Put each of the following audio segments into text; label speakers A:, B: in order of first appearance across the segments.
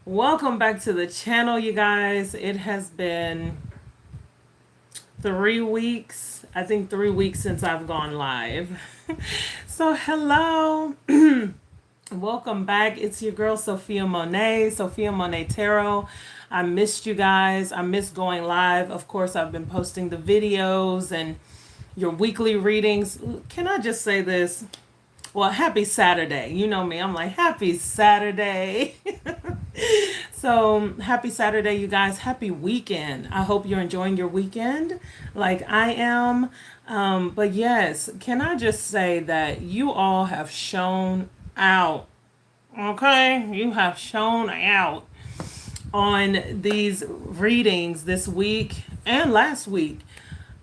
A: Welcome back to the channel, you guys. It has been 3 weeks, I think 3 weeks since I've gone live. So, hello. Welcome back. It's your girl, Sophiamonay Tarot. I missed you guys. I missed going live. Of course, I've been posting the videos and your weekly readings. Can I just say this? Well, happy Saturday. You know me. I'm like, happy Saturday. So, happy Saturday, you guys. Happy weekend. I hope you're enjoying your weekend like I am. But yes, can I just say that you all have shown out. Okay? You have shown out on these readings this week and last week.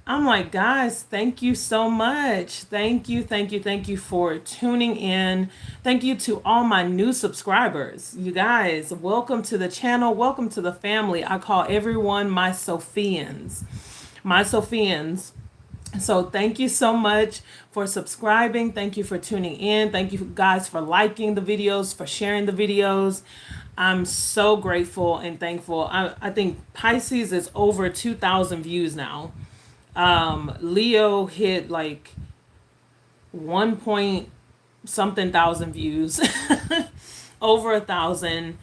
A: I'm like, guys, thank you so much. Thank you for tuning in. Thank you to all my new subscribers. You guys, welcome to the channel. Welcome to the family. I call everyone my Sophians. My Sophians. So thank you so much for subscribing. Thank you for tuning in. Thank you guys for liking the videos, for sharing the videos. I'm so grateful and thankful. I think Pisces is over 2,000 views now. Leo hit like 1 point something thousand views, over 1,000.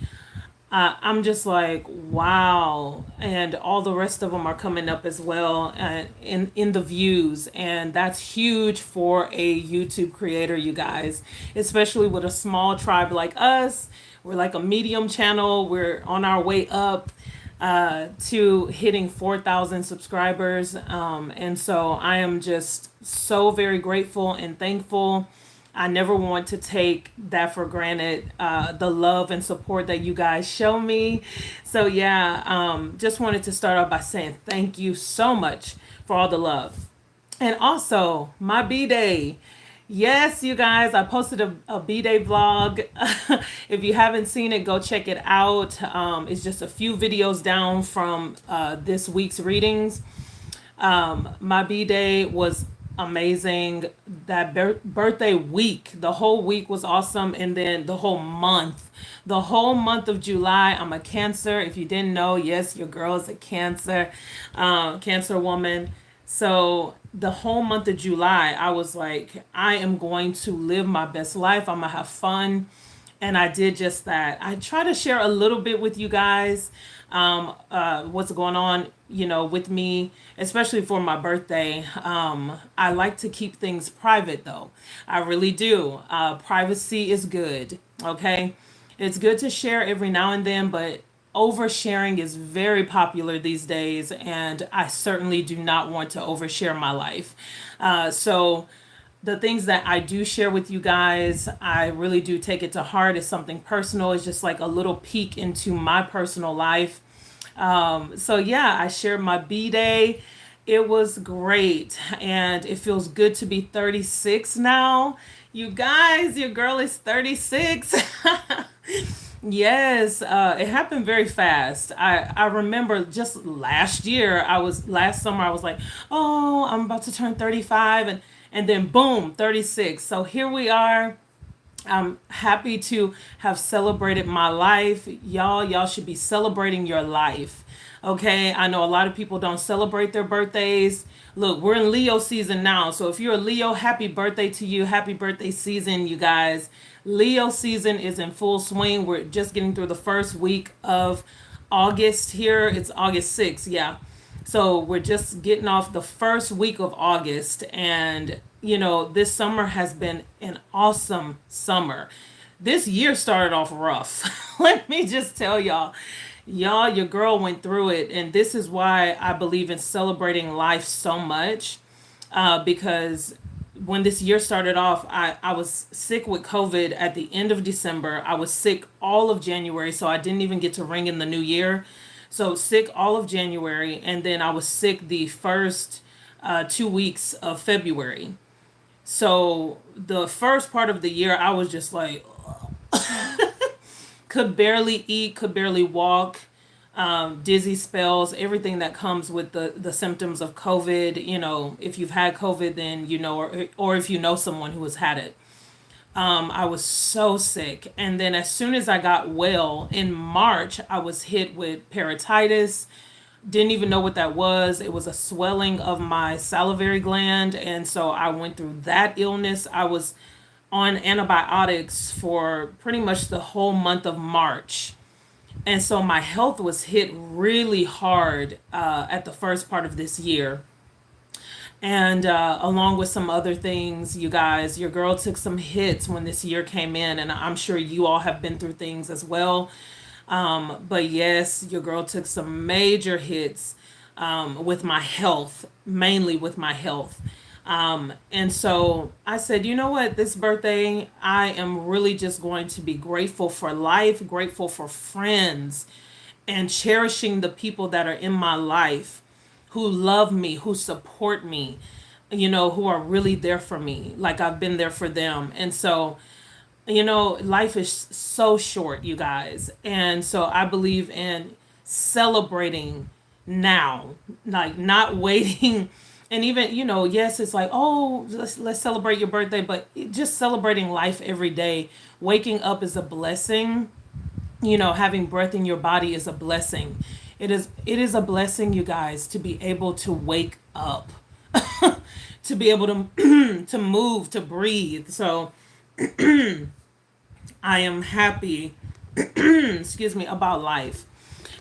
A: I'm just like, wow. And all the rest of them are coming up as well, in the views. And that's huge for a YouTube creator, you guys, especially with a small tribe like us. We're like a medium channel. We're on our way up to hitting 4,000 subscribers. And so I am just so very grateful and thankful. I never want to take that for granted, the love and support that you guys show me. So yeah, just wanted to start off by saying thank you so much for all the love. And also my Bday. Yes, you guys, I posted a Bday vlog. If you haven't seen it, go check it out. It's just a few videos down from this week's readings. My Bday was amazing. That birthday week, the whole week was awesome. And then the whole month of July, I'm a Cancer. If you didn't know, yes, your girl is a Cancer, Cancer woman. So the whole month of July, I was like, I am going to live my best life. I'm going to have fun. And I did just that. I try to share a little bit with you guys, what's going on, with me, especially for my birthday. I like to keep things private, though. I really do. Privacy is good. Okay. It's good to share every now and then, but oversharing is very popular these days, and I certainly do not want to overshare my life. So the things that I do share with you guys, I really do take it to heart. It's something personal. It's just like a little peek into my personal life. So yeah, I shared my B-Day. It was great, and it feels good to be 36 now. You guys, your girl is 36. Yes, it happened very fast. I remember just last summer, I was like, oh, I'm about to turn 35, and then boom, 36. So here we are. I'm happy to have celebrated my life. Y'all should be celebrating your life. Okay, I know a lot of people don't celebrate their birthdays. Look, we're in Leo season now. So if you're a Leo, happy birthday to you. Happy birthday season, you guys. Leo season is in full swing. We're just getting through the first week of August here. It's August 6th, yeah. So we're just getting off the first week of August. And, this summer has been an awesome summer. This year started off rough. Let me just tell y'all. Y'all, your girl went through it. And this is why I believe in celebrating life so much. Because when this year started off, I was sick with COVID at the end of December. I was sick all of January, so I didn't even get to ring in the new year. So sick all of January, and then I was sick the first 2 weeks of February. So the first part of the year, I was just like, could barely eat, could barely walk, dizzy spells, everything that comes with the symptoms of COVID. If you've had COVID, then or if you know someone who has had it. I was so sick. And then as soon as I got well in March, I was hit with peritonitis. Didn't even know what that was. It was a swelling of my salivary gland. And so I went through that illness. I was on antibiotics for pretty much the whole month of March. And so my health was hit really hard at the first part of this year. And along with some other things, you guys, your girl took some hits when this year came in, and I'm sure you all have been through things as well. But yes, your girl took some major hits with my health, mainly with my health. And so I said, you know what, this birthday, I am really just going to be grateful for life, grateful for friends, and cherishing the people that are in my life who love me, who support me, who are really there for me, like I've been there for them. And so, life is so short, you guys. And so I believe in celebrating now, like not waiting. And even, yes, it's like, oh, let's celebrate your birthday, but just celebrating life every day. Waking up is a blessing. Having breath in your body is a blessing. It is a blessing, you guys, to be able to wake up, to be able to to move, to breathe. So I am happy, excuse me, about life,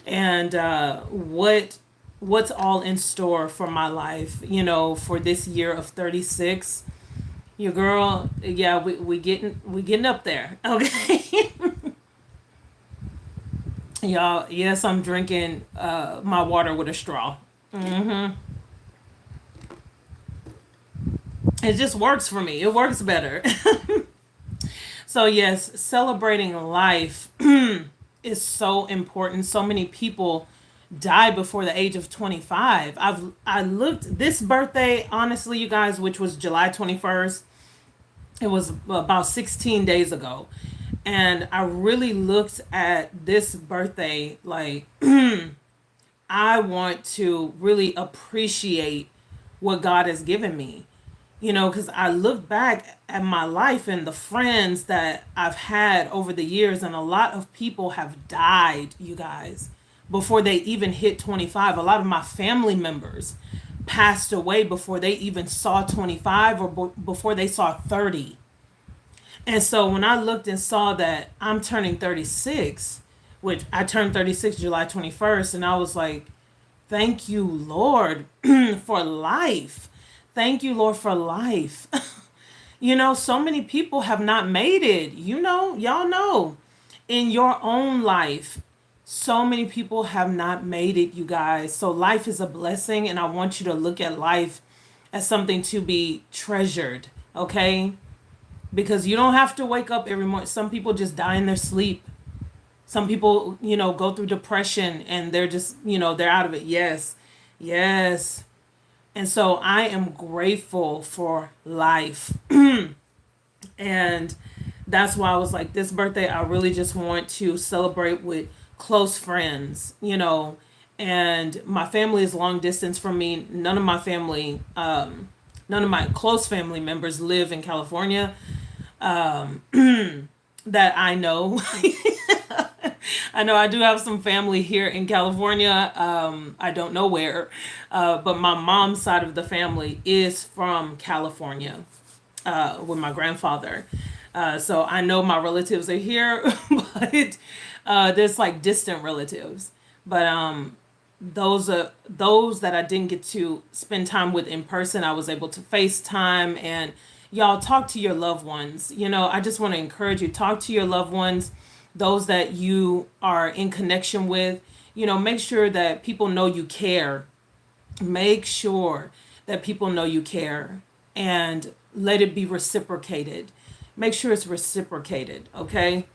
A: and what's all in store for my life. For this year of 36. Your girl, yeah, we getting up there, okay. Y'all, yes, I'm drinking my water with a straw. It just works for me. It works better. So yes, celebrating life is so important. So many people die before the age of 25. I looked this birthday, honestly, you guys, which was July 21st. It was about 16 days ago. And I really looked at this birthday like I want to really appreciate what God has given me. Because I look back at my life and the friends that I've had over the years, and a lot of people have died, you guys, before they even hit 25. A lot of my family members passed away before they even saw 25 or before they saw 30. And so when I looked and saw that I'm turning 36, which I turned 36 July 21st, and I was like, thank you, Lord, for life. Thank you, Lord, for life. So many people have not made it. Y'all know, in your own life, so many people have not made it, you guys. So life is a blessing, and I want you to look at life as something to be treasured, okay? Because you don't have to wake up every morning. Some people just die in their sleep. Some people, go through depression and they're just, they're out of it. Yes. Yes. And so I am grateful for life. And that's why I was like, this birthday, I really just want to celebrate with close friends, and my family is long distance from me. None of my family, none of my close family members live in California, that I know. I know I do have some family here in California. I don't know where, but my mom's side of the family is from California, with my grandfather. So I know my relatives are here, but there's like distant relatives. But those are those that I didn't get to spend time with in person. I was able to FaceTime, and y'all talk to your loved ones. I just want to encourage you, talk to your loved ones, those that you are in connection with. Make sure that people know you care. Make sure that people know you care, and let it be reciprocated. Make sure it's reciprocated, okay?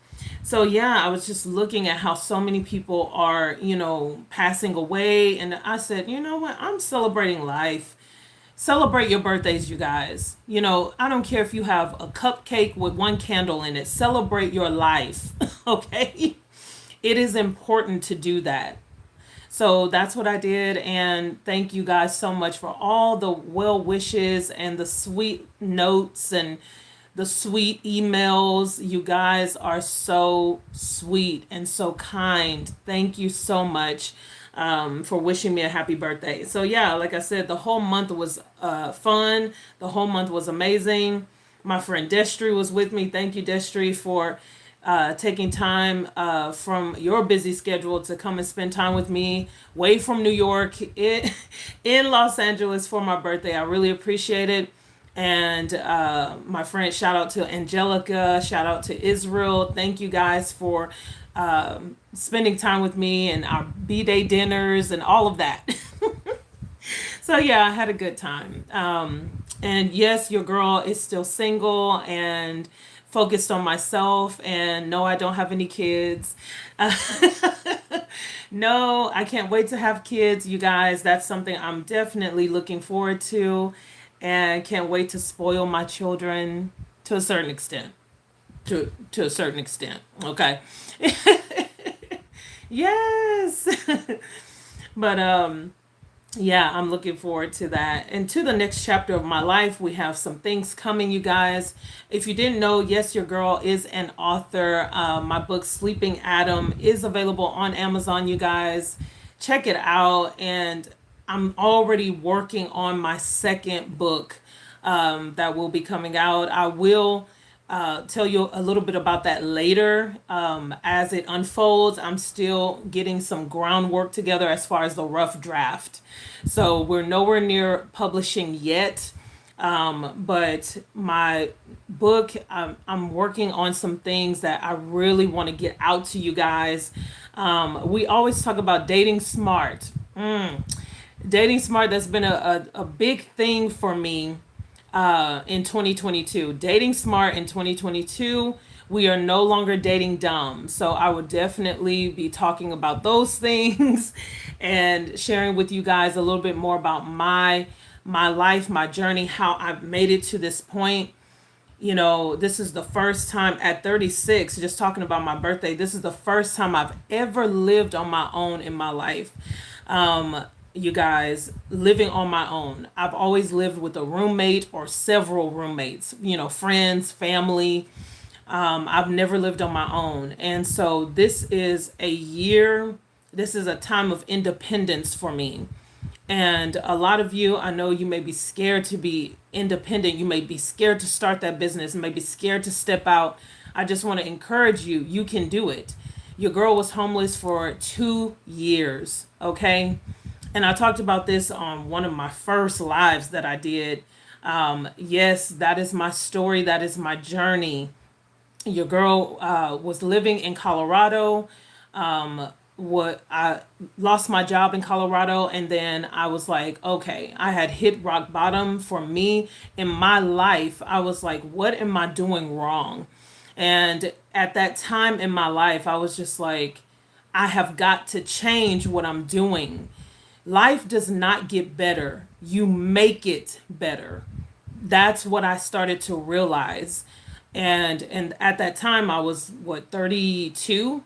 A: So yeah, I was just looking at how so many people are, passing away, and I said, you know what? I'm celebrating life. Celebrate your birthdays, you guys. I don't care if you have a cupcake with one candle in it. Celebrate your life, okay? It is important to do that. So that's what I did. And thank you guys so much for all the well wishes and the sweet notes and the sweet emails. You guys are so sweet and so kind. Thank you so much for wishing me a happy birthday. So yeah, like I said, the whole month was fun. The whole month was amazing. My friend Destry was with me. Thank you, Destry, for taking time from your busy schedule to come and spend time with me, way from New York, in Los Angeles for my birthday. I really appreciate it. And my friend, shout out to Angelica, shout out to Israel. Thank you guys for spending time with me and our Bday dinners and all of that. So yeah, I had a good time. And yes, your girl is still single and focused on myself. And no, I don't have any kids. No, I can't wait to have kids, you guys. That's something I'm definitely looking forward to, and can't wait to spoil my children to a certain extent. To a certain extent. Okay. Yes. But yeah, I'm looking forward to that. And to the next chapter of my life, we have some things coming, you guys. If you didn't know, yes, your girl is an author. My book, Sleeping Adam, is available on Amazon, you guys. Check it out. And I'm already working on my second book that will be coming out. I will tell you a little bit about that later as it unfolds. I'm still getting some groundwork together as far as the rough draft. So we're nowhere near publishing yet. But my book, I'm working on some things that I really want to get out to you guys. We always talk about dating smart. Dating smart, that's been a big thing for me in 2022. Dating smart in 2022. We are no longer dating dumb. So I would definitely be talking about those things and sharing with you guys a little bit more about my life, my journey, how I've made it to this point. You know, this is the first time at 36, just talking about my birthday, this is the first time I've ever lived on my own in my life. You guys, living on my own. I've always lived with a roommate or several roommates, you know, friends, family. I've never lived on my own. And so this is a time of independence for me. And a lot of you, I know you may be scared to be independent. You may be scared to start that business, you may be scared to step out. I just want to encourage you, you can do it. Your girl was homeless for 2 years, okay? And I talked about this on one of my first lives that I did. Yes, that is my story. That is my journey. Your girl was living in Colorado. I lost my job in Colorado, and then I was like, okay, I had hit rock bottom for me in my life. I was like, what am I doing wrong? And at that time in my life, I was just like, I have got to change what I'm doing. Life does not get better. You make it better. That's what I started to realize. And at that time I was 32,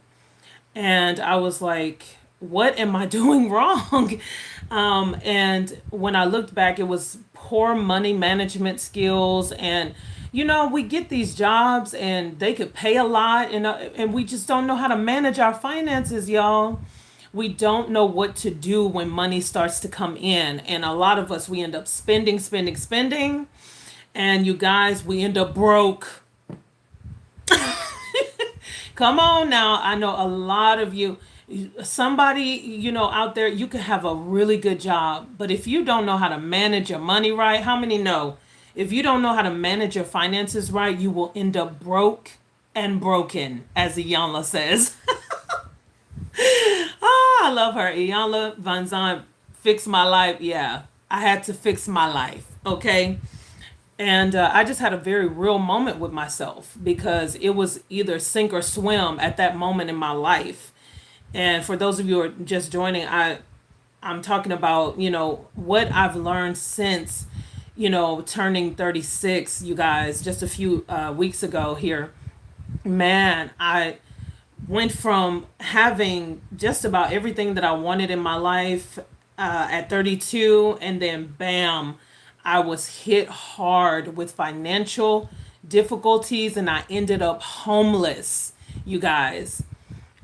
A: and I was like, what am I doing wrong? And when I looked back, it was poor money management skills. And you know, we get these jobs and they could pay a lot, and we just don't know how to manage our finances, y'all. We don't know what to do when money starts to come in. And a lot of us, we end up spending, spending, spending. And you guys, we end up broke. Come on now. I know a lot of you, somebody, you know, out there, you could have a really good job. But if you don't know how to manage your money right, how many know? If you don't know how to manage your finances right, you will end up broke and broken, as Iyanla says. Oh, I love her. Iyanla Van Zant, fix my life. Yeah, I had to fix my life. Okay. And I just had a very real moment with myself, because it was either sink or swim at that moment in my life. And for those of you who are just joining, I'm talking about, you know, what I've learned since, you know, turning 36, you guys, just a few weeks ago here. Man, I went from having just about everything that I wanted in my life at 32, and then bam, I was hit hard with financial difficulties, and I ended up homeless, you guys.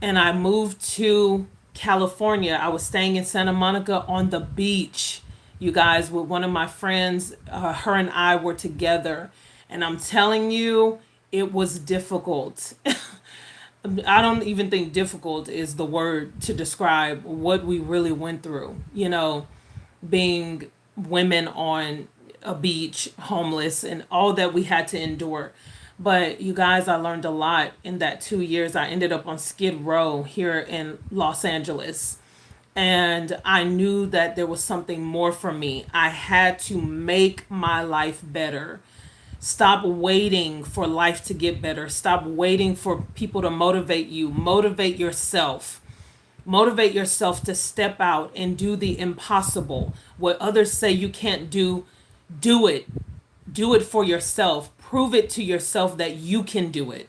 A: And I moved to California. I was staying in Santa Monica on the beach, you guys, with one of my friends. Her and I were together. And I'm telling you, it was difficult. I don't even think difficult is the word to describe what we really went through, being women on a beach, homeless, and all that we had to endure. But you guys, I learned a lot in that 2 years. I ended up on Skid Row here in Los Angeles. And I knew that there was something more for me. I had to make my life better. Stop waiting for life to get better. Stop waiting for people to motivate you. Motivate yourself. Motivate yourself to step out and do the impossible. What others say you can't do, do it. Do it for yourself. Prove it to yourself that you can do it.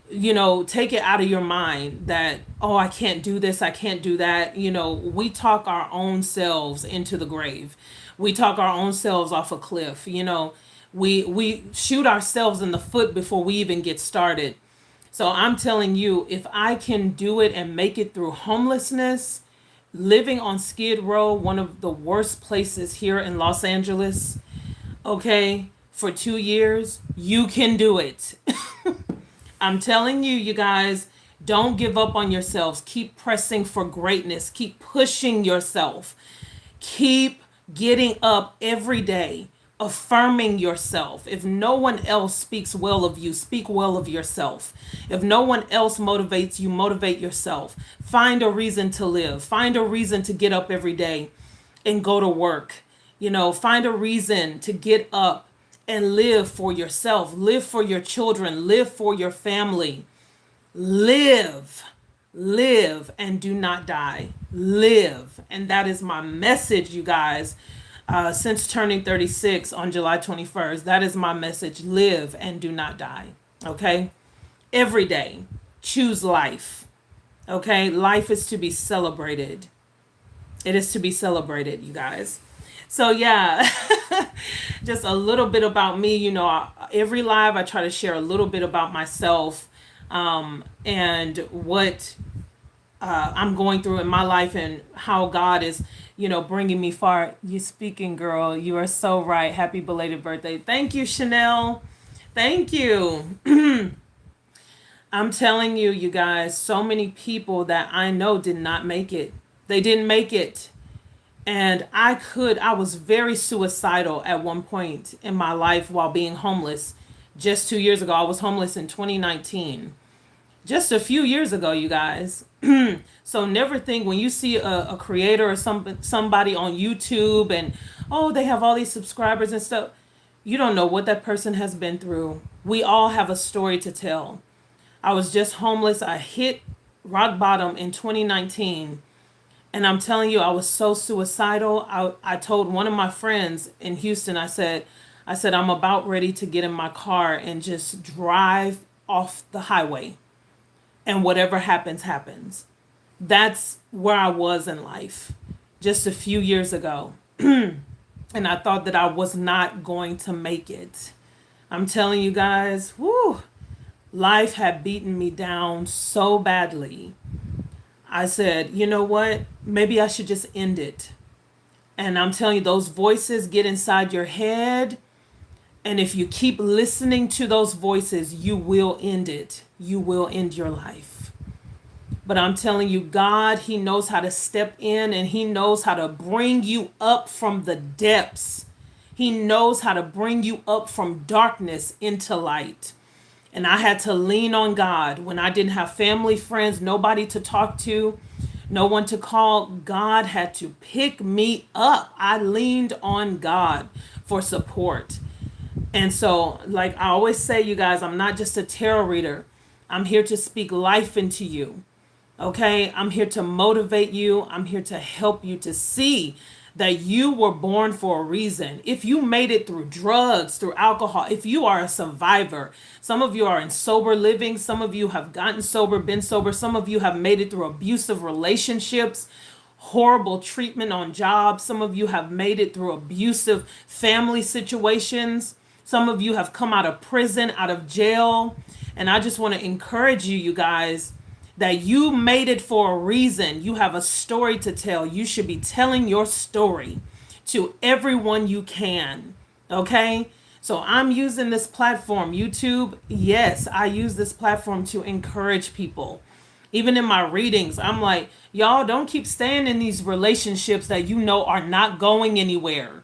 A: Take it out of your mind that, oh, I can't do this, I can't do that. We talk our own selves into the grave. We talk our own selves off a cliff. We shoot ourselves in the foot before we even get started. So I'm telling you, if I can do it and make it through homelessness, living on Skid Row, one of the worst places here in Los Angeles, okay, for 2 years, you can do it. I'm telling you, you guys, don't give up on yourselves. Keep pressing for greatness. Keep pushing yourself. Keep getting up every day, affirming yourself. If no one else speaks well of you, speak well of yourself. If no one else motivates you, motivate yourself. Find a reason to live. Find a reason to get up every day and go to work. Find a reason to get up and live for yourself. Live for your children. Live for your family. Live and do not die. Live. And that is my message, you guys. Since turning 36 on July 21st, that is my message. Live and do not die. Okay? Every day, choose life. Okay? Life is to be celebrated. It is to be celebrated, you guys. So yeah, just a little bit about me. Every live I try to share a little bit about myself, and what I'm going through in my life and how God is, bringing me far. You speaking, girl. You are so right. Happy belated birthday. Thank you, Chanel. Thank you. I'm telling you, you guys, so many people that I know did not make it. They didn't make it. And I was very suicidal at one point in my life while being homeless. Just 2 years ago, I was homeless in 2019. Just a few years ago, you guys. So never think when you see a creator or somebody on YouTube and, oh, they have all these subscribers and stuff. You don't know what that person has been through. We all have a story to tell. I was just homeless. I hit rock bottom in 2019. And I'm telling you, I was so suicidal. I told one of my friends in Houston, I said, I'm about ready to get in my car and just drive off the highway. And whatever happens, happens. That's where I was in life just a few years ago. And I thought that I was not going to make it. I'm telling you guys, life had beaten me down so badly. I said, you know what? Maybe I should just end it. And I'm telling you, those voices get inside your head. And if you keep listening to those voices, you will end it. You will end your life. But I'm telling you, God, He knows how to step in and He knows how to bring you up from the depths. He knows how to bring you up from darkness into light. And I had to lean on God when I didn't have family, friends, nobody to talk to, no one to call. God had to pick me up. I leaned on God for support. And so, like I always say, you guys, I'm not just a tarot reader. I'm here to speak life into you. Okay? I'm here to motivate you. I'm here to help you to see that you were born for a reason. If you made it through drugs, through alcohol, if you are a survivor, some of you are in sober living, some of you have gotten sober, been sober, some of you have made it through abusive relationships, horrible treatment on jobs, some of you have made it through abusive family situations. Some of you have come out of prison, out of jail. And I just want to encourage you, you guys, that you made it for a reason. You have a story to tell. You should be telling your story to everyone you can. Okay? So I'm using this platform, YouTube. Yes, I use this platform to encourage people. Even in my readings, I'm like, y'all don't keep staying in these relationships that you know are not going anywhere.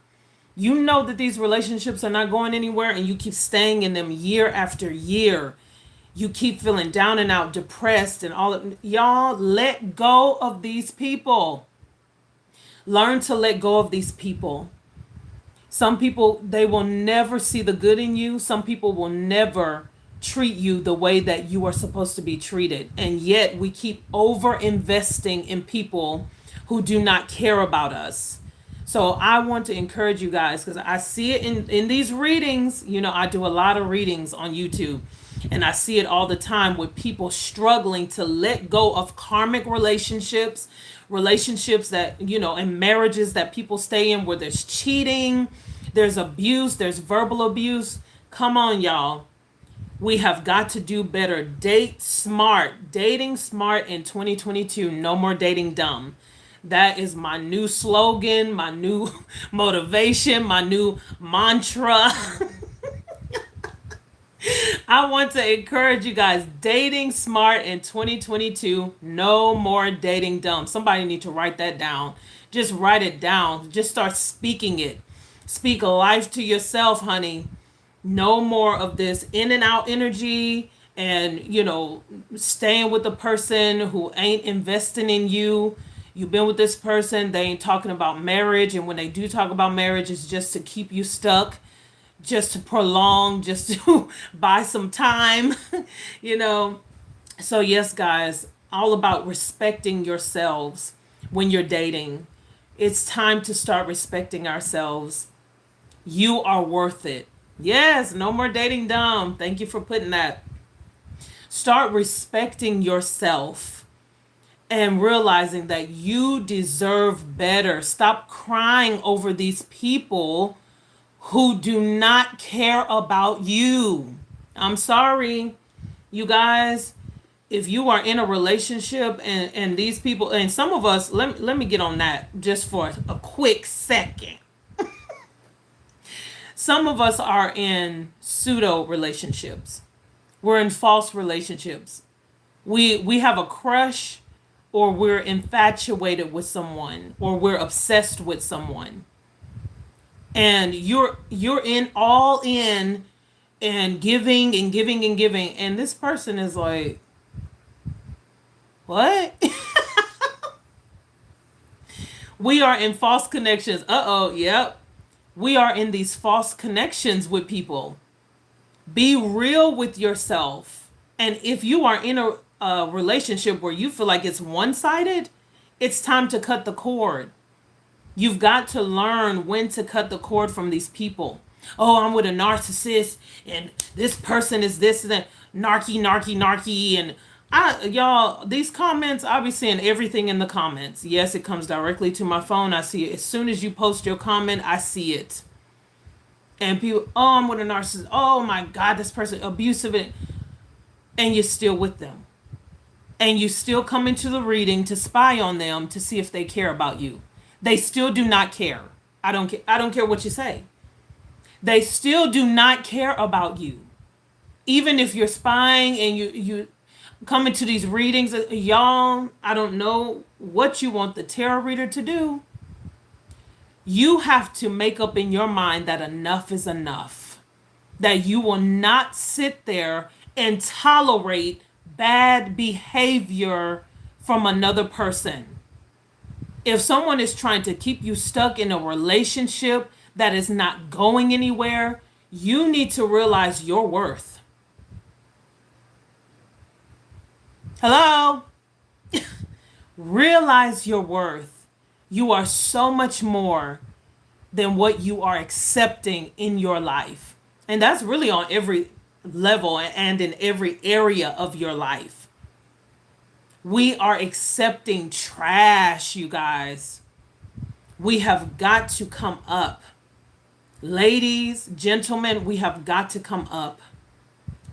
A: You know that these relationships are not going anywhere, and you keep staying in them year after year. You keep feeling down and out, depressed, and all of y'all let go of these people. Learn to let go of these people. Some people, they will never see the good in you. Some people will never treat you the way that you are supposed to be treated. And yet we keep over investing in people who do not care about us. So I want to encourage you guys, because I see it in these readings. You know, I do a lot of readings on YouTube, and I see it all the time with people struggling to let go of karmic relationships, relationships that, you know, and marriages that people stay in where there's cheating, there's abuse, there's verbal abuse. Come on, y'all. We have got to do better. Date smart. Dating smart in 2022. No more dating dumb. That is my new slogan, my new motivation, my new mantra. I want to encourage you guys, dating smart in 2022. No more dating dumb. Somebody need to write that down. Just write it down. Just start speaking it. Speak life to yourself, honey. No more of this in and out energy, and, you know, staying with the person who ain't investing in you. You've been with this person, they ain't talking about marriage, and when they do talk about marriage, it's just to keep you stuck, just to prolong, just to buy some time, you know. So yes, guys, all about respecting yourselves when you're dating. It's time to start respecting ourselves. You are worth it. Yes, no more dating dumb. Thank you for putting that. Start respecting yourself and realizing that you deserve better. Stop crying over these people who do not care about you. I'm sorry, you guys. If you are in a relationship and these people, and some of us, let me get on that just for a quick second. Some of us are in pseudo relationships. We're in false relationships. We have a crush, or we're infatuated with someone, or we're obsessed with someone. And you're in all in and giving and giving and giving, and this person is like, what? We are in false connections. Uh-oh, yep. We are in these false connections with people. Be real with yourself. And if you are in a relationship where you feel like it's one-sided, it's time to cut the cord. You've got to learn when to cut the cord from these people. Oh, I'm with a narcissist, and this person is this and that, narky, and y'all, these comments, I'll be seeing everything in the comments. Yes, it comes directly to my phone. I see it. As soon as you post your comment, I see it. And people, oh, I'm with a narcissist. Oh my God, this person abusive. And you're still with them. And you still come into the reading to spy on them to see if they care about you. They still do not care. I don't care. I don't care what you say. They still do not care about you. Even if you're spying and you come into these readings, y'all, I don't know what you want the tarot reader to do. You have to make up in your mind that enough is enough. That you will not sit there and tolerate bad behavior from another person. If someone is trying to keep you stuck in a relationship that is not going anywhere, you need to realize your worth. Hello? Realize your worth. You are so much more than what you are accepting in your life. And that's really on every level and in every area of your life. We are accepting trash, you guys. We have got to come up. Ladies, gentlemen, we have got to come up.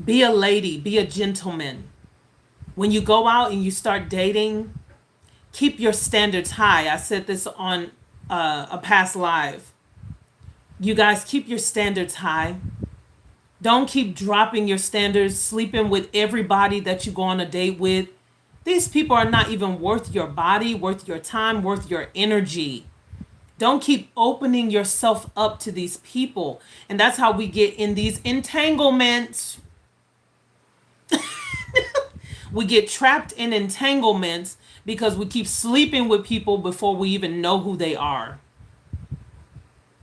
A: Be a lady, be a gentleman. When you go out and you start dating, keep your standards high. I said this on a past live. You guys, keep your standards high. Don't keep dropping your standards, sleeping with everybody that you go on a date with. These people are not even worth your body, worth your time, worth your energy. Don't keep opening yourself up to these people. And that's how we get in these entanglements. We get trapped in entanglements because we keep sleeping with people before we even know who they are.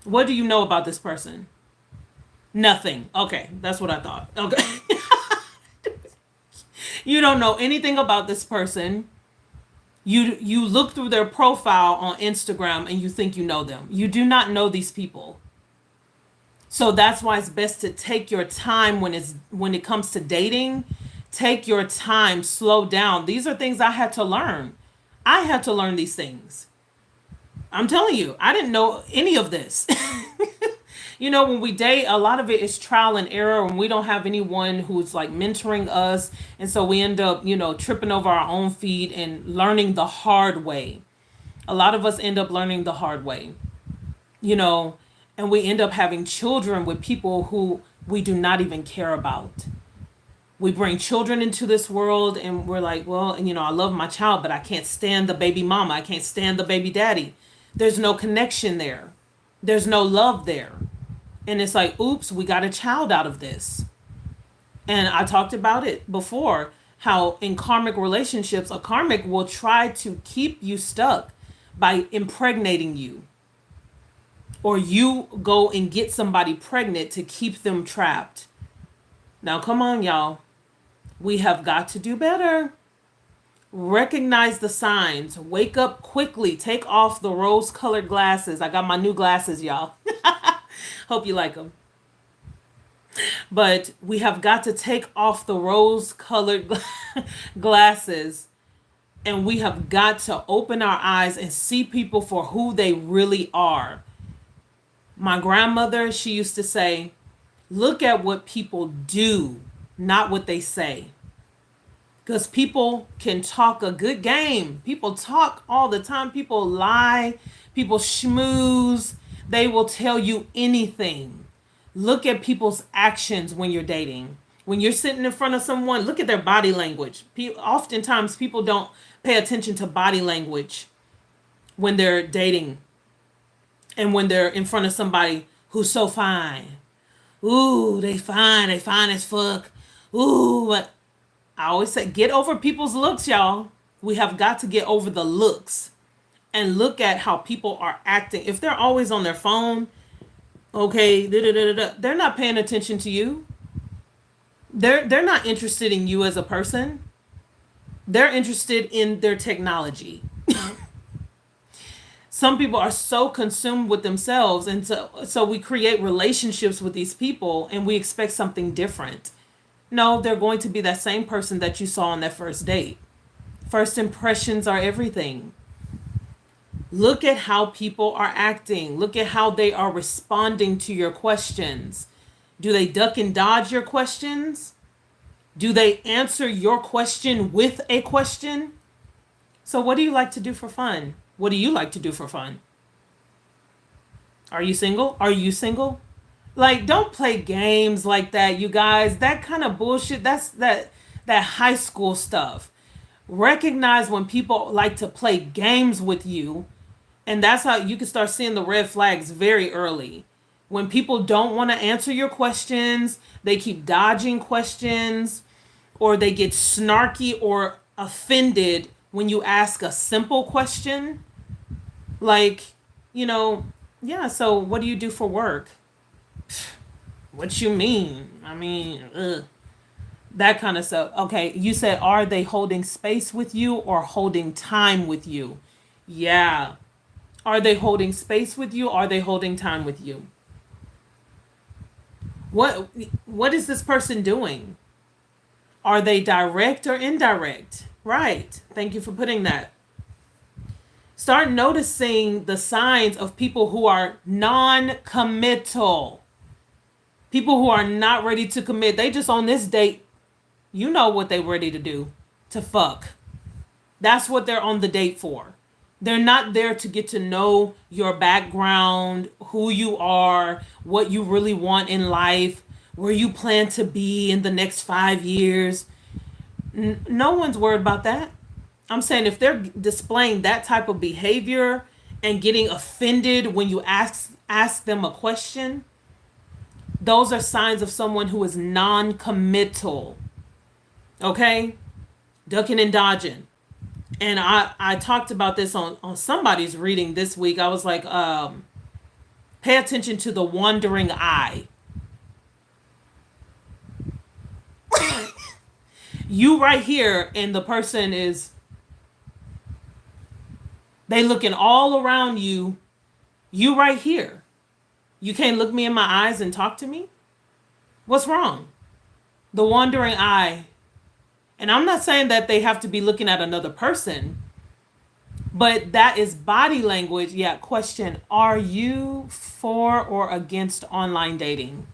A: What do you know about this person? Nothing. Okay, that's what I thought. Okay. You don't know anything about this person. You look through their profile on Instagram and you think you know them. You do not know these people. So that's why it's best to take your time when it comes to dating. Take your time, slow down. These are things I had to learn. I had to learn these things. I'm telling you, I didn't know any of this. You know, when we date, a lot of it is trial and error, and we don't have anyone who's like mentoring us. And so we end up, tripping over our own feet and learning the hard way. A lot of us end up learning the hard way, and we end up having children with people who we do not even care about. We bring children into this world and we're like, well, I love my child, but I can't stand the baby mama. I can't stand the baby daddy. There's no connection there. There's no love there. And it's like, oops, we got a child out of this. And I talked about it before, how in karmic relationships, a karmic will try to keep you stuck by impregnating you. Or you go and get somebody pregnant to keep them trapped. Now, come on, y'all. We have got to do better. Recognize the signs. Wake up quickly. Take off the rose-colored glasses. I got my new glasses, y'all. Hope you like them. But we have got to take off the rose-colored glasses, and we have got to open our eyes and see people for who they really are. My grandmother, she used to say, look at what people do, not what they say. Because people can talk a good game. People talk all the time. People lie. People schmooze. They will tell you anything. Look at people's actions when you're dating. When you're sitting in front of someone, look at their body language. Oftentimes, people don't pay attention to body language when they're dating and when they're in front of somebody who's so fine. Ooh, they fine as fuck. Ooh, but I always say, get over people's looks, y'all. We have got to get over the looks and look at how people are acting. If they're always on their phone, okay, they're not paying attention to you. They're not interested in you as a person. They're interested in their technology. Some people are so consumed with themselves, and so we create relationships with these people and we expect something different. No, they're going to be that same person that you saw on that first date. First impressions are everything. Look at how people are acting. Look at how they are responding to your questions. Do they duck and dodge your questions? Do they answer your question with a question? So what do you like to do for fun? What do you like to do for fun? Are you single? Are you single? Like, don't play games like that, you guys. That kind of bullshit, that's that high school stuff. Recognize when people like to play games with you, and that's how you can start seeing the red flags very early. When people don't want to answer your questions, they keep dodging questions, or they get snarky or offended when you ask a simple question. Like, yeah, so what do you do for work? What you mean? I mean, that kind of stuff. Okay, you said, are they holding space with you or holding time with you? Yeah. Are they holding space with you? Are they holding time with you? What is this person doing? Are they direct or indirect? Right. Thank you for putting that. Start noticing the signs of people who are non-committal. People who are not ready to commit. They just on this date, you know what they ready to do. To fuck. That's what they're on the date for. They're not there to get to know your background, who you are, what you really want in life, where you plan to be in the next 5 years. No one's worried about that. I'm saying if they're displaying that type of behavior and getting offended when you ask them a question, those are signs of someone who is non-committal. Okay? Ducking and dodging. And I talked about this on somebody's reading this week. I was like, pay attention to the wandering eye. You right here, and the person is, they looking all around you. You right here. You can't look me in my eyes and talk to me? What's wrong? The wandering eye. And I'm not saying that they have to be looking at another person, but that is body language. Yeah, question, are you for or against online dating?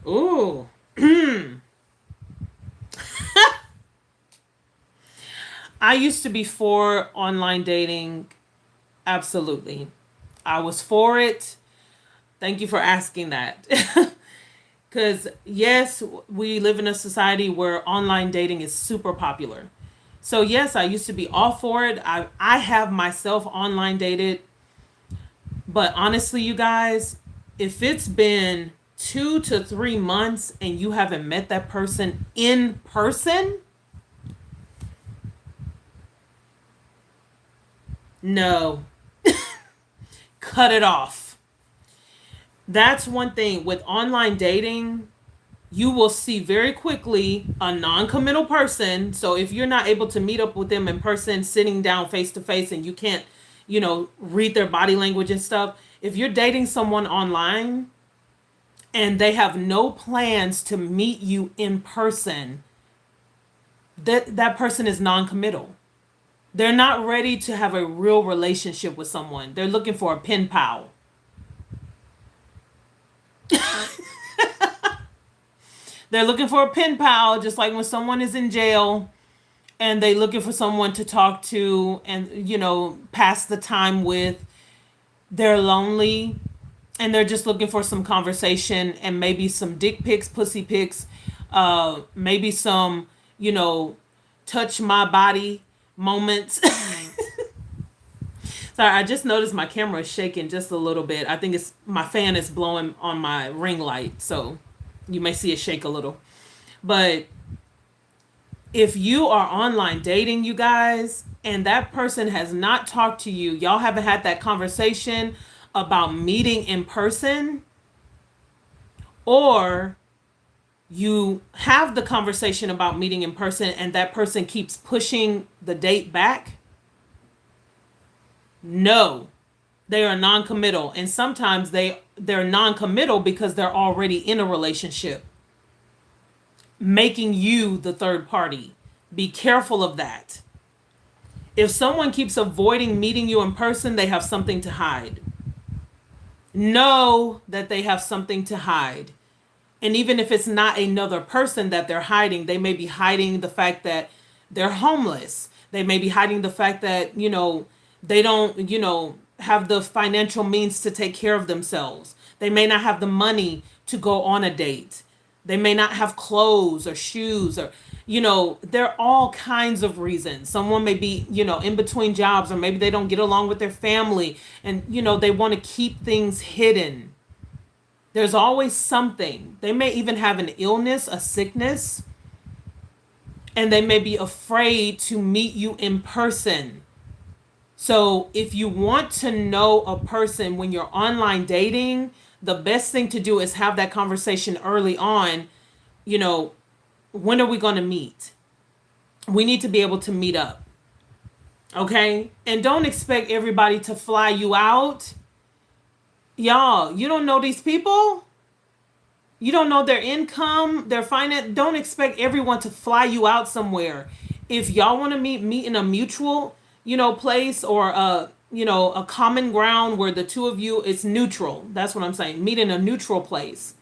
A: Ooh. I used to be for online dating. Absolutely. I was for it. Thank you for asking that. Because yes, we live in a society where online dating is super popular. So yes, I used to be all for it. I have myself online dated. But honestly, you guys, if it's been 2 to 3 months and you haven't met that person in person, no. Cut it off. That's one thing with online dating. You will see very quickly a non-committal person. So if you're not able to meet up with them in person, sitting down face to face, and you can't, read their body language and stuff. If you're dating someone online and they have no plans to meet you in person, that person is non-committal. They're not ready to have a real relationship with someone. They're looking for a pen pal. They're looking for a pen pal, just like when someone is in jail and they looking for someone to talk to and, pass the time with. They're lonely and they're just looking for some conversation and maybe some dick pics, pussy pics, maybe some, touch my body moments. Sorry, I just noticed my camera is shaking just a little bit. I think it's my fan is blowing on my ring light, so you may see it shake a little. But if you are online dating, you guys, and that person has not talked to you, y'all haven't had that conversation about meeting in person, or you have the conversation about meeting in person and that person keeps pushing the date back, no, they are non-committal. And sometimes they're non-committal because they're already in a relationship, making you the third party. Be careful of that. If someone keeps avoiding meeting you in person, they have something to hide. Know that they have something to hide. And even if it's not another person that they're hiding, they may be hiding the fact that they're homeless. They may be hiding the fact that, they don't, have the financial means to take care of themselves. They may not have the money to go on a date. They may not have clothes or shoes or, there are all kinds of reasons. Someone may be, in between jobs, or maybe they don't get along with their family and, they want to keep things hidden. There's always something. They may even have an illness, a sickness, and they may be afraid to meet you in person. So if you want to know a person when you're online dating, the best thing to do is have that conversation early on. When are we going to meet? We need to be able to meet up. Okay? And don't expect everybody to fly you out. Y'all, you don't know these people. You don't know their income, their finance. Don't expect everyone to fly you out somewhere. If y'all want to meet in a mutual, place, or a common ground where the two of you, it's neutral. That's what I'm saying. Meet in a neutral place.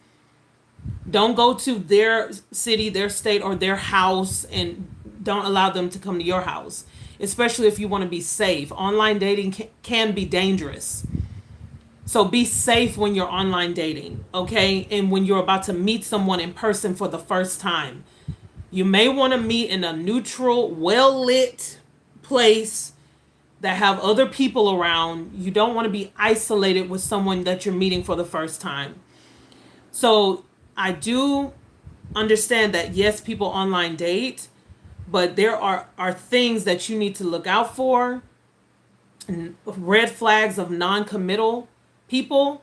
A: Don't go to their city, their state, or their house, and don't allow them to come to your house, especially if you want to be safe. Online dating can be dangerous. So be safe when you're online dating, okay? And when you're about to meet someone in person for the first time. You may want to meet in a neutral, well-lit place that have other people around. You don't want to be isolated with someone that you're meeting for the first time. So I do understand that, yes, people online date, but there are things that you need to look out for. Red flags of non-committal people.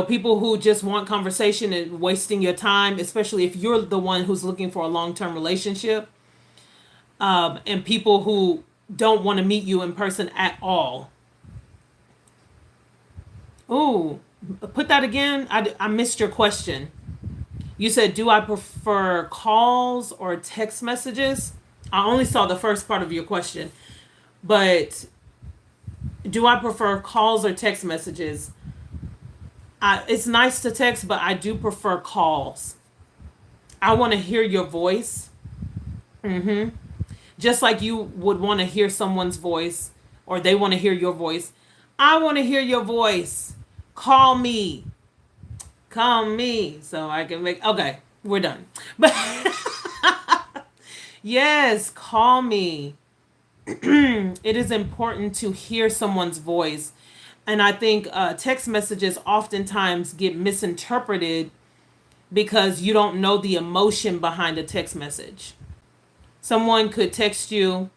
A: People who just want conversation and wasting your time, especially if you're the one who's looking for a long-term relationship. And people who don't want to meet you in person at all. Ooh, put that again. I missed your question. You said, do I prefer calls or text messages? I only saw the first part of your question. But do I prefer calls or text messages? It's nice to text, but I do prefer calls. I want to hear your voice. Just like you would want to hear someone's voice, or they want to hear your voice. I want to hear your voice. Call me. Call me so I can make... Okay, we're done. But yes, call me. It is important to hear someone's voice. And I think text messages oftentimes get misinterpreted because you don't know the emotion behind a text message. Someone could text you,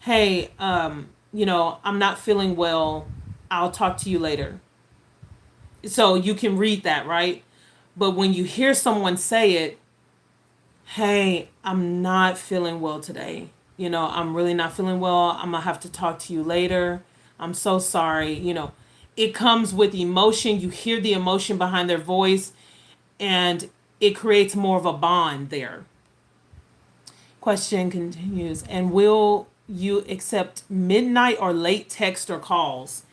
A: hey, I'm not feeling well. I'll talk to you later. So you can read that, right? But when you hear someone say it, hey, I'm not feeling well today. I'm really not feeling well. I'm going to have to talk to you later. I'm so sorry. It comes with emotion. You hear the emotion behind their voice, and it creates more of a bond there. Question continues. And will you accept midnight or late text or calls?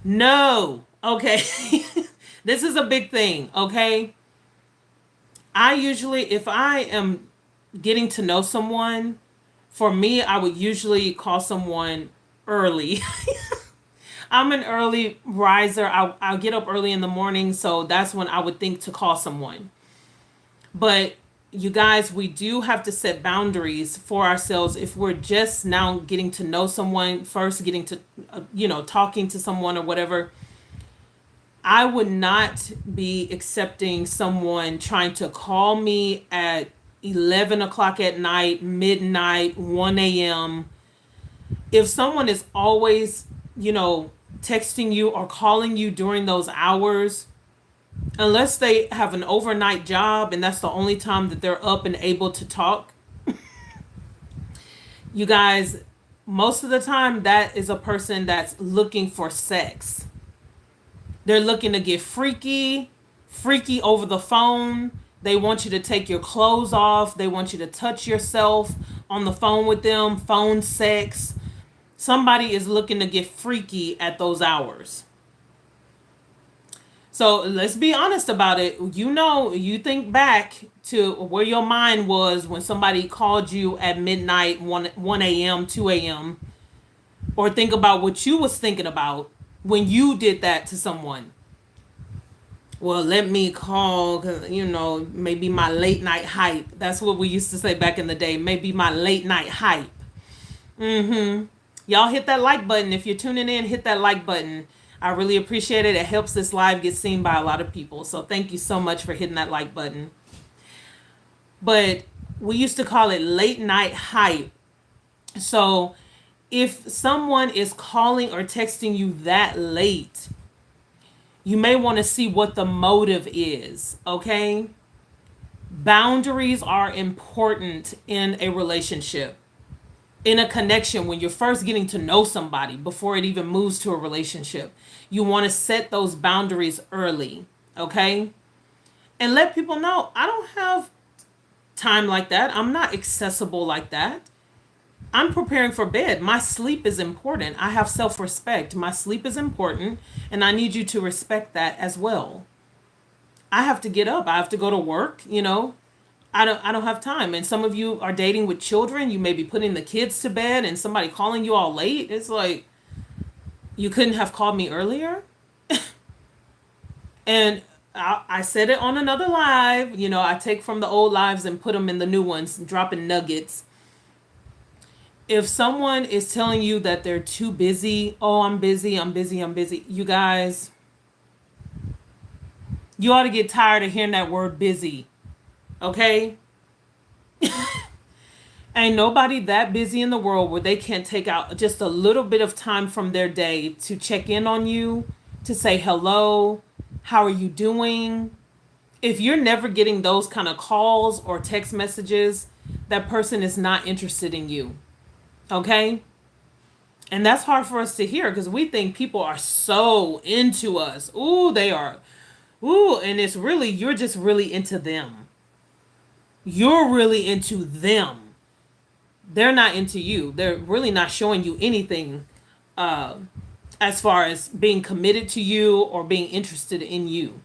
A: No. Okay. This is a big thing. Okay. I usually, if I am getting to know someone, for me, I would usually call someone early. I'm an early riser. I'll get up early in the morning. So that's when I would think to call someone. But you guys, we do have to set boundaries for ourselves. If we're just now getting to know someone, first getting to, talking to someone or whatever, I would not be accepting someone trying to call me at 11 o'clock at night, midnight, 1 a.m. If someone is always, texting you or calling you during those hours, unless they have an overnight job and that's the only time that they're up and able to talk, you guys, most of the time that is a person that's looking for sex. They're looking to get freaky over the phone. They want you to take your clothes off. They want you to touch yourself on the phone with them, phone sex. Somebody is looking to get freaky at those hours. So let's be honest about it. You think back to where your mind was when somebody called you at midnight, 1 a.m., 2 a.m., or think about what you was thinking about when you did that to someone. Well, let me call, because, maybe my late night hype. That's what we used to say back in the day. Maybe my late night hype. Y'all hit that like button. If you're tuning in, hit that like button. I really appreciate it. It helps this live get seen by a lot of people. So thank you so much for hitting that like button. But we used to call it late night hype. So if someone is calling or texting you that late, you may want to see what the motive is, okay? Boundaries are important in a relationship, in a connection. When you're first getting to know somebody before it even moves to a relationship, you want to set those boundaries early, okay? And let people know, I don't have time like that. I'm not accessible like that. I'm preparing for bed. My sleep is important. I have self-respect. My sleep is important, and I need you to respect that as well. I have to get up. I have to go to work, you know. I don't have time. And some of you are dating with children. You may be putting the kids to bed and somebody calling you all late. It's like, you couldn't have called me earlier. And I said it on another live. You know, I take from the old lives and put them in the new ones, dropping nuggets. If someone is telling you that they're too busy, oh, I'm busy, I'm busy, I'm busy, you guys, you ought to get tired of hearing that word busy. Okay? Ain't nobody that busy in the world where they can't take out just a little bit of time from their day to check in on you, to say hello, how are you doing? If you're never getting those kind of calls or text messages, that person is not interested in you. Okay? And that's hard for us to hear because we think people are so into us. Ooh, they are. Ooh, and it's really, you're just really into them. You're really into them. They're not into you. They're really not showing you anything as far as being committed to you or being interested in you.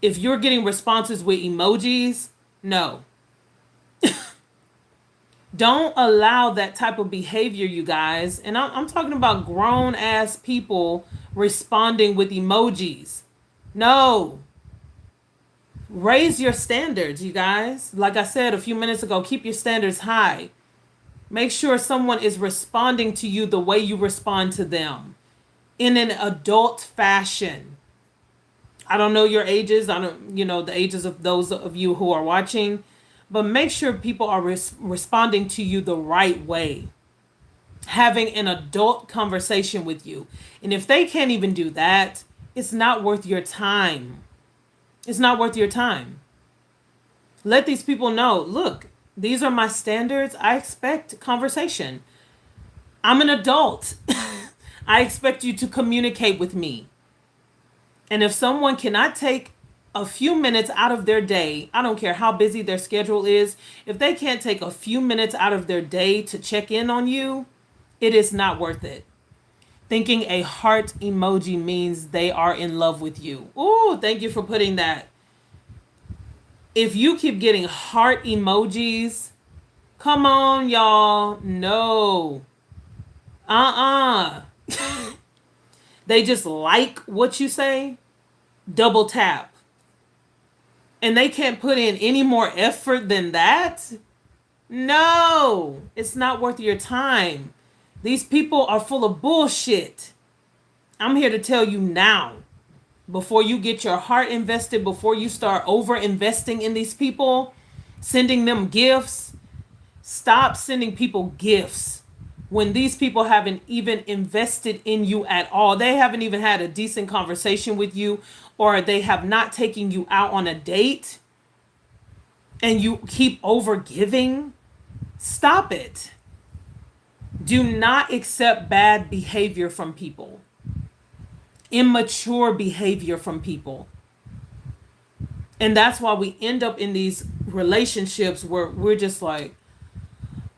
A: If you're getting responses with emojis, no. Don't allow that type of behavior, you guys. And I'm talking about grown ass people responding with emojis. No. Raise your standards, you guys. Like I said a few minutes ago, keep your standards high. Make sure someone is responding to you the way you respond to them in an adult fashion. I don't know your ages. I don't, the ages of those of you who are watching, but make sure people are responding to you the right way. Having an adult conversation with you. And if they can't even do that, it's not worth your time. It's not worth your time. Let these people know, look, these are my standards. I expect conversation. I'm an adult. I expect you to communicate with me. And if someone cannot take a few minutes out of their day, I don't care how busy their schedule is, if they can't take a few minutes out of their day to check in on you, it is not worth it. Thinking a heart emoji means they are in love with you. Ooh, thank you for putting that. If you keep getting heart emojis, come on, y'all. No. They just like what you say. Double tap. And they can't put in any more effort than that? No. It's not worth your time. These people are full of bullshit. I'm here to tell you now. Before you get your heart invested, before you start over investing in these people, sending them gifts, stop sending people gifts when these people haven't even invested in you at all. They haven't even had a decent conversation with you, or they have not taken you out on a date, and you keep over giving. Stop it. Do not accept bad behavior from people. Immature behavior from people. And that's why we end up in these relationships where we're just like,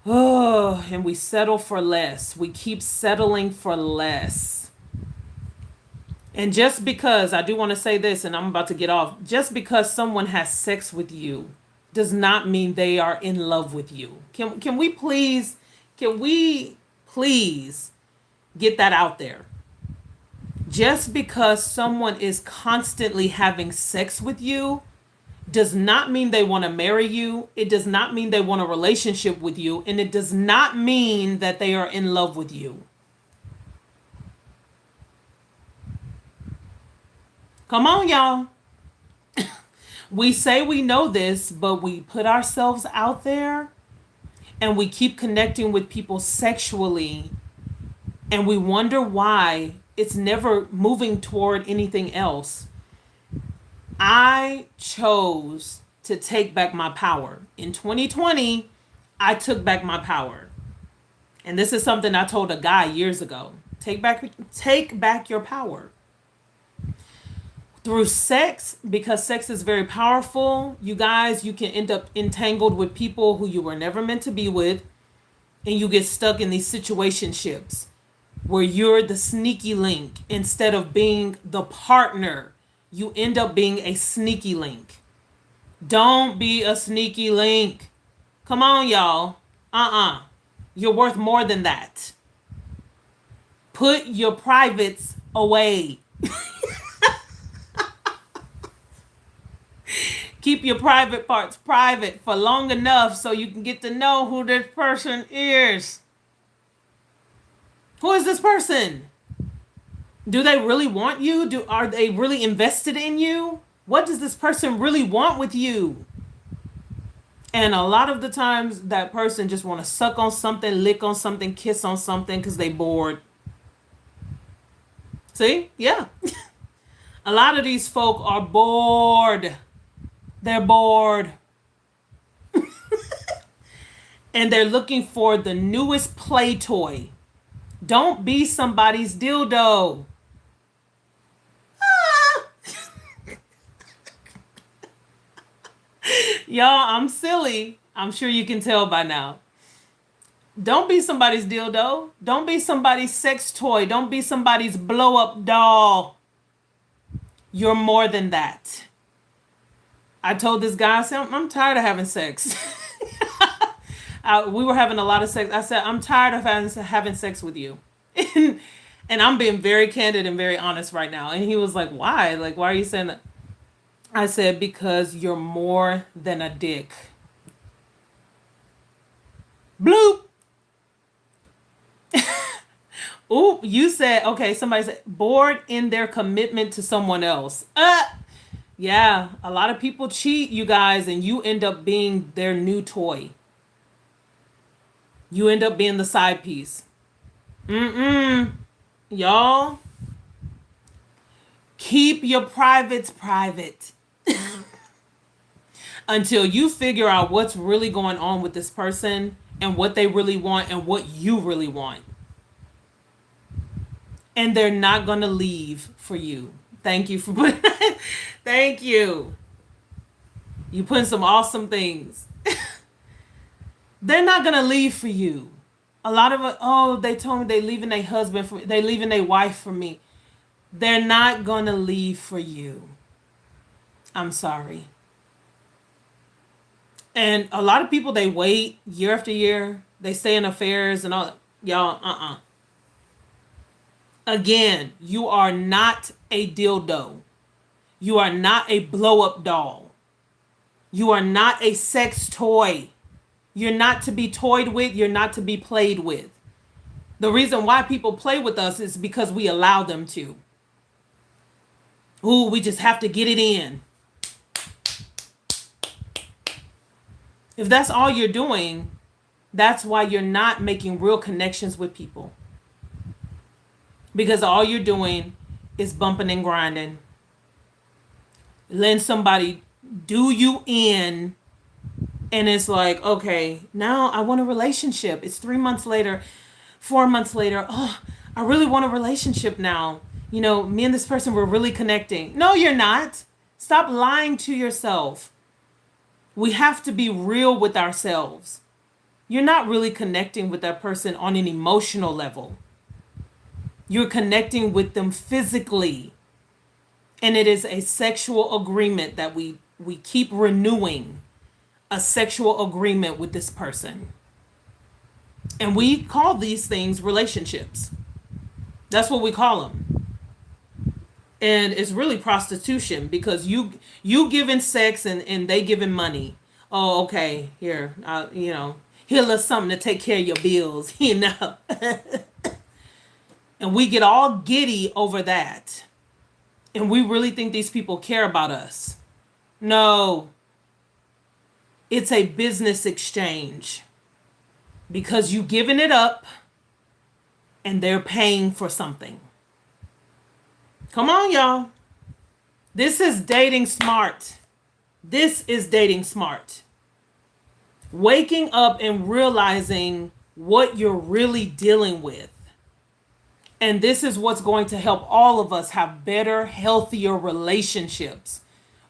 A: oh, and we settle for less. We keep settling for less. And just because, I do want to say this, and I'm about to get off, just because someone has sex with you does not mean they are in love with you. Can we please get that out there? Just because someone is constantly having sex with you does not mean they want to marry you. It does not mean they want a relationship with you. And it does not mean that they are in love with you. Come on, y'all. We say we know this, but we put ourselves out there and we keep connecting with people sexually, and we wonder why it's never moving toward anything else. I chose to take back my power. In 2020, I took back my power. And this is something I told a guy years ago. Take back your power. Through sex, because sex is very powerful, you guys, you can end up entangled with people who you were never meant to be with. and you get stuck in these situationships where you're the sneaky link instead of being the partner. You end up being a sneaky link. Don't be a sneaky link. Come on, y'all. You're worth more than that. Put your privates away. Keep your private parts private for long enough so you can get to know who this person is. Who is this person? Do they really want you? Are they really invested in you? What does this person really want with you? And a lot of the times that person just want to suck on something, lick on something, kiss on something because they bored. See? Yeah. A lot of these folk are bored. They're bored. And they're looking for the newest play toy. Don't be somebody's dildo. Y'all, I'm silly. I'm sure you can tell by now. Don't be somebody's dildo. Don't be somebody's sex toy. Don't be somebody's blow up doll. You're more than that. I told this guy, I said, I'm tired of having sex. We were having a lot of sex. I said, I'm tired of having sex with you. And I'm being very candid and very honest right now. And he was like, why? Like, why are you saying that? I said, because you're more than a dick. Bloop. Ooh, you said, okay, somebody said, bored in their commitment to someone else. Yeah, a lot of people cheat, you guys, and you end up being their new toy. You end up being the side piece. Y'all, keep your privates private. Until you figure out what's really going on with this person and what they really want and what you really want. And they're not going to leave for you. Thank you for putting that. Thank you. You put in some awesome things. They're not going to leave for you. A lot of it, they told me they leaving their husband for me. They leaving their wife for me. They're not going to leave for you. I'm sorry. And a lot of people, they wait year after year. They stay in affairs and all. Y'all, Again, you are not a dildo. You are not a blow-up doll. You are not a sex toy. You're not to be toyed with. You're not to be played with. The reason why people play with us is because we allow them to. Ooh, we just have to get it in. If that's all you're doing, that's why you're not making real connections with people. Because all you're doing is bumping and grinding. Letting somebody do you in. And it's like, okay, now I want a relationship. It's 3 months later, 4 months later. Oh, I really want a relationship now. You know, me and this person, we're really connecting. No, you're not. Stop lying to yourself. We have to be real with ourselves. You're not really connecting with that person on an emotional level. You're connecting with them physically. And it is a sexual agreement that we keep renewing. A sexual agreement with this person. And we call these things relationships. That's what we call them. And it's really prostitution because you giving sex and they giving money. Oh, okay, here, here's us something to take care of your bills, And we get all giddy over that. And we really think these people care about us. No. It's a business exchange. Because you giving it up and they're paying for something. Come on, y'all. This is dating smart. This is dating smart. Waking up and realizing what you're really dealing with. And this is what's going to help all of us have better, healthier relationships.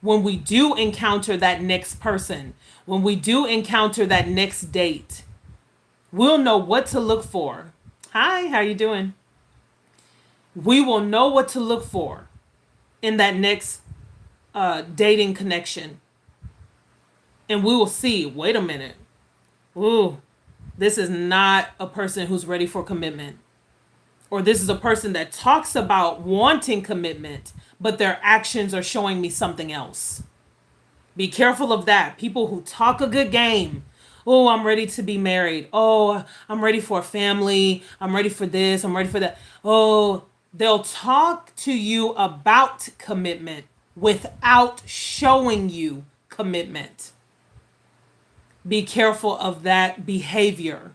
A: When we do encounter that next person, when we do encounter that next date, We'll know what to look for. Hi, how you doing? We will know what to look for in that next dating connection. And we will see, wait a minute. Ooh, this is not a person who's ready for commitment. Or this is a person that talks about wanting commitment, but their actions are showing me something else. Be careful of that. People who talk a good game. Oh, I'm ready to be married. Oh, I'm ready for a family. I'm ready for this. I'm ready for that. Oh, they'll talk to you about commitment without showing you commitment. Be careful of that behavior.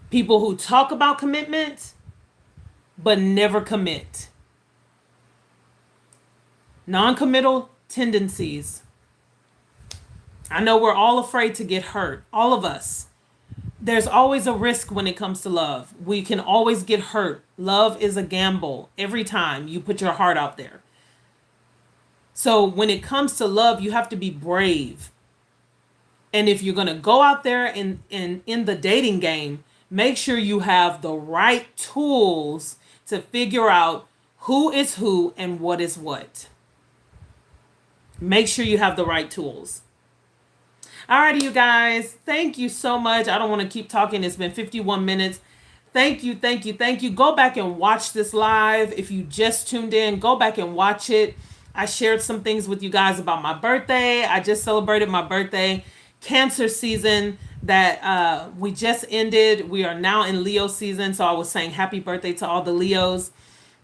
A: People who talk about commitment but never commit. Non-committal tendencies. I know we're all afraid to get hurt, all of us. There's always a risk when it comes to love. We can always get hurt. Love is a gamble every time you put your heart out there. So when it comes to love, you have to be brave. And if you're going to go out there in the dating game, make sure you have the right tools to figure out who is who and what is what. Make sure you have the right tools. Alrighty, you guys. Thank you so much. I don't want to keep talking. It's been 51 minutes. Thank you, thank you, thank you. Go back and watch this live. If you just tuned in, go back and watch it. I shared some things with you guys about my birthday. I just celebrated my birthday. Cancer season that we just ended. We are now in Leo season. So I was saying happy birthday to all the Leos.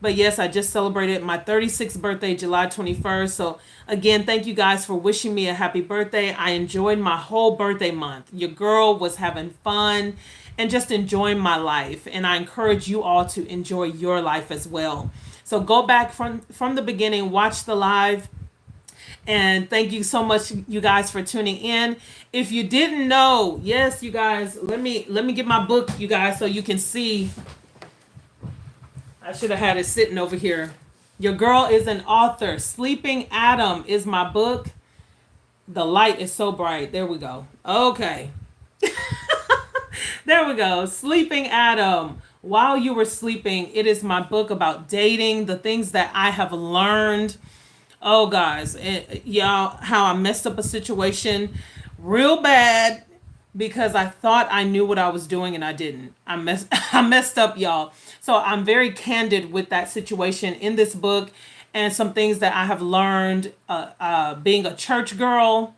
A: But yes, I just celebrated my 36th birthday, July 21st. So again, thank you guys for wishing me a happy birthday. I enjoyed my whole birthday month. Your girl was having fun and just enjoying my life. And I encourage you all to enjoy your life as well. So go back from the beginning, watch the live. And thank you so much, you guys, for tuning in. If you didn't know, yes, you guys, let me get my book, you guys, so you can see. I should have had it sitting over here. Your girl is an author. Sleeping Adam is my book. The light is so bright. There we go. Okay. There we go. Sleeping Adam. While you were sleeping, it is my book about dating, the things that I have learned. Oh, guys, y'all, how I messed up a situation real bad because I thought I knew what I was doing and I didn't. I messed up, y'all. So I'm very candid with that situation in this book and some things that I have learned being a church girl.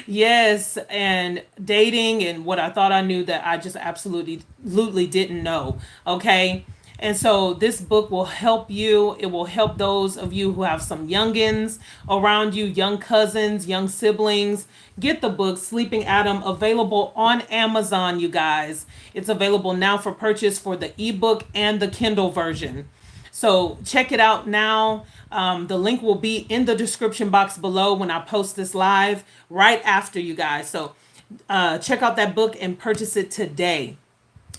A: Yes, and dating and what I thought I knew that I just absolutely didn't know. Okay. And so this book will help you. It will help those of you who have some youngins around you, young cousins, young siblings. Get the book, Sleeping Adam, available on Amazon, you guys. It's available now for purchase for the ebook and the Kindle version. So check it out now. The link will be in the description box below when I post this live right after, you guys. So check out that book and purchase it today.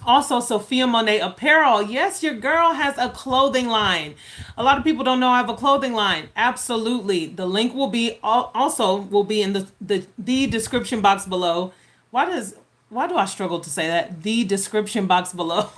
A: Also, Sophiamonay Apparel. Yes, your girl has a clothing line. A lot of people don't know I have a clothing line. Absolutely. The link will be in the description box below. Why do I struggle to say that? The description box below.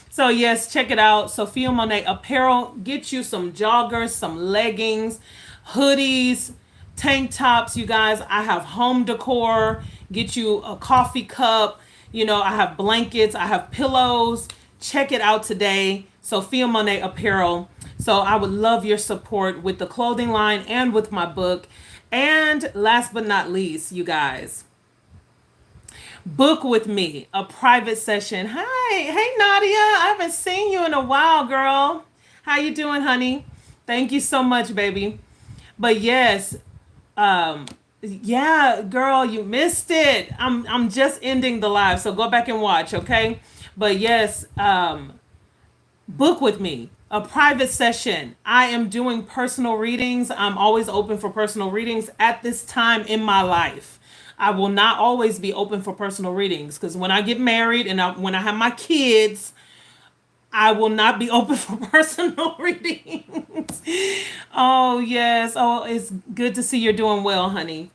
A: So yes, check it out. Sophiamonay Apparel. Get you some joggers, some leggings, hoodies, tank tops, you guys. I have home decor. Get you a coffee cup. You know, I have blankets, I have pillows. Check it out today. Sophiamonay Apparel. So I would love your support with the clothing line and with my book. And last but not least, you guys, book with me a private session. Hi, hey Nadia, I haven't seen you in a while, girl. How you doing, honey? Thank you so much, baby. But yes, yeah, girl, you missed it. I'm just ending the live, so go back and watch, okay? But yes, book with me a private session. I am doing personal readings. I'm always open for personal readings at this time in my life. I will not always be open for personal readings because when I get married and when I have my kids, I will not be open for personal readings. Oh, yes. Oh, it's good to see you're doing well, honey.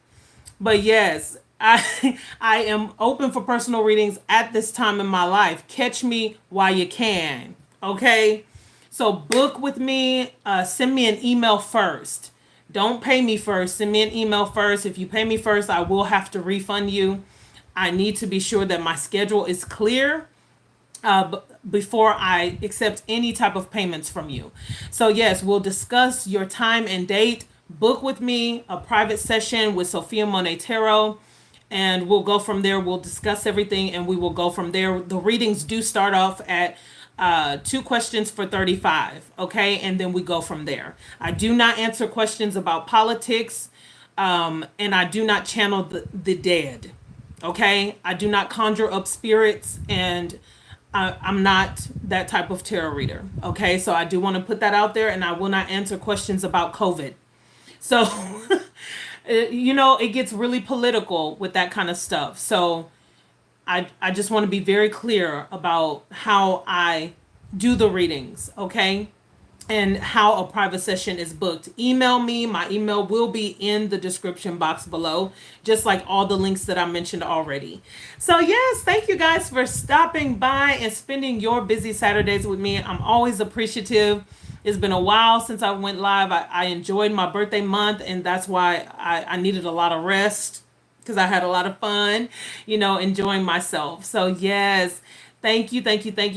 A: But yes, I am open for personal readings at this time in my life. Catch me while you can. Okay? So book with me. Send me an email first. Don't pay me first. Send me an email first. If you pay me first, I will have to refund you. I need to be sure that my schedule is clear before I accept any type of payments from you. So yes, we'll discuss your time and date. Book with me a private session with Sophiamonay Tarot, and we'll go from there. We'll discuss everything, and we will go from there. The readings do start off at 2 questions for 35, okay? And then we go from there. I do not answer questions about politics, and I do not channel the dead, okay? I do not conjure up spirits, and I'm not that type of tarot reader, okay? So I do want to put that out there, and I will not answer questions about COVID. So, it gets really political with that kind of stuff. So I just want to be very clear about how I do the readings, okay? And how a private session is booked. Email me. My email will be in the description box below, just like all the links that I mentioned already. So yes, thank you guys for stopping by and spending your busy Saturdays with me. I'm always appreciative. It's been a while since I went live. I enjoyed my birthday month, and that's why I needed a lot of rest, because I had a lot of fun, enjoying myself. So yes, thank you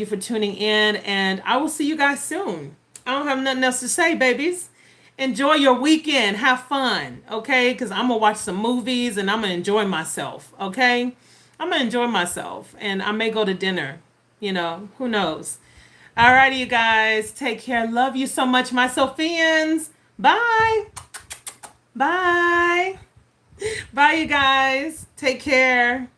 A: for tuning in, and I will see you guys soon. I don't have nothing else to say, babies. Enjoy your weekend. Have fun, okay? Because I'm going to watch some movies, and I'm going to enjoy myself, okay? I'm going to enjoy myself, and I may go to dinner, who knows? All righty, you guys. Take care. Love you so much, my Sophians. Bye. Bye. Bye, you guys. Take care.